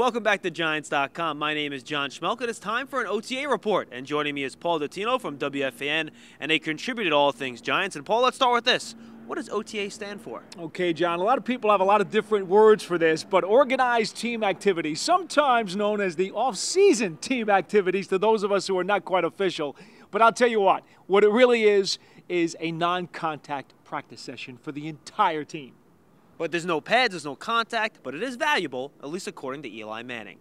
Welcome back to Giants.com. My name is John Schmelk, and it's time for an OTA report. And joining me is Paul Dottino from WFAN, and a contributor to all things Giants. And Paul, let's start with this. What does OTA stand for? Okay, John, a lot of people have a lot of different words for this, but organized team activities, sometimes known as the off-season team activities to those of us who are not quite official. But I'll tell you what it really is a non-contact practice session for the entire team. But there's no pads, there's no contact, but it is valuable, at least according to Eli Manning.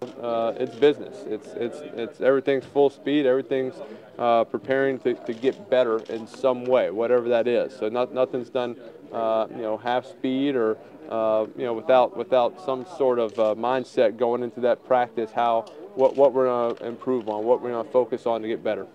It's business. It's everything's full speed. Everything's preparing to get better in some way, whatever that is. So nothing's done, half speed or without some sort of mindset going into that practice. What we're going to improve on, what we're going to focus on to get better.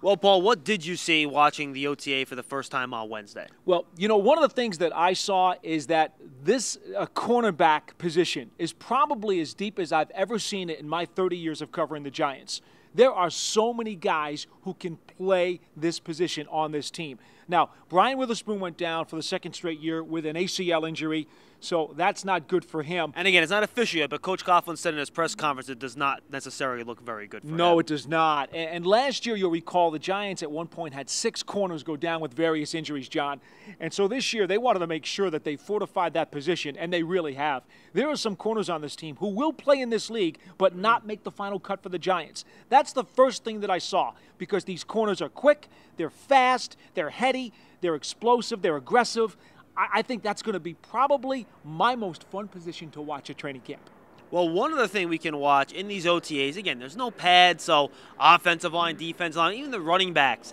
Well, Paul, what did you see watching the OTA for the first time on Wednesday? Well, one of the things that I saw is that this cornerback position is probably as deep as I've ever seen it in my 30 years of covering the Giants. There are so many guys who can play this position on this team. Now, Brian Witherspoon went down for the second straight year with an ACL injury, so that's not good for him. And again, it's not official yet, but Coach Coughlin said in his press conference it does not necessarily look very good for him. No, it does not. And last year, you'll recall, the Giants at one point had 6 corners go down with various injuries, John. And so this year, they wanted to make sure that they fortified that position, and they really have. There are some corners on this team who will play in this league but not make the final cut for the Giants. That's the first thing that I saw, because these corners are quick, they're fast, they're heady, they're explosive, they're aggressive. I think that's going to be probably my most fun position to watch at training camp. Well, one other thing we can watch in these OTAs, again, there's no pads, so offensive line, defensive line, even the running backs,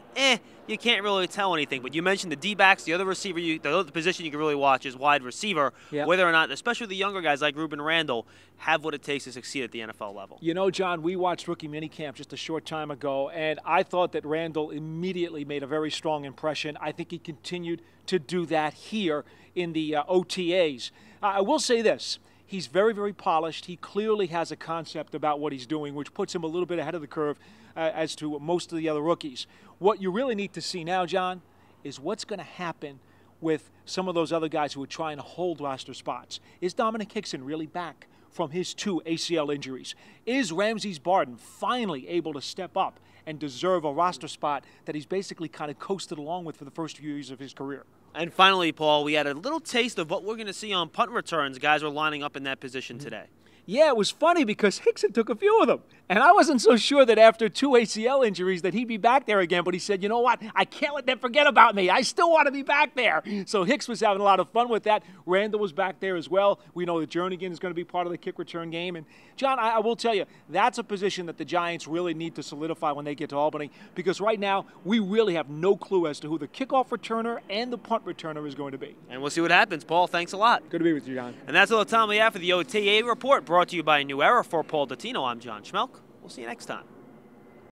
you can't really tell anything. But you mentioned the D-backs, the other receiver, the other position you can really watch is wide receiver, whether or not, especially the younger guys like Ruben Randall, have what it takes to succeed at the NFL level. John, we watched rookie minicamp just a short time ago, and I thought that Randall immediately made a very strong impression. I think he continued to do that here in the OTAs. I will say this. He's very, very polished. He clearly has a concept about what he's doing, which puts him a little bit ahead of the curve as to most of the other rookies. What you really need to see now, John, is what's going to happen with some of those other guys who are trying to hold roster spots. Is Dominic Hickson really back from his 2 ACL injuries? Is Ramses Barden finally able to step up and deserve a roster spot that he's basically kind of coasted along with for the first few years of his career? And finally, Paul, we had a little taste of what we're going to see on punt returns. Guys were lining up in that position today. Yeah, it was funny because Hickson took a few of them. And I wasn't so sure that after 2 ACL injuries that he'd be back there again. But he said, you know what? I can't let them forget about me. I still want to be back there. So Hicks was having a lot of fun with that. Randall was back there as well. We know that Jernigan is going to be part of the kick return game. And, John, I will tell you, that's a position that the Giants really need to solidify when they get to Albany. Because right now, we really have no clue as to who the kickoff returner and the punt returner is going to be. And we'll see what happens. Paul, thanks a lot. Good to be with you, John. And that's all the time we have for the OTA report, brought to you by New Era. For Paul Dottino, I'm John Schmelk. We'll see you next time.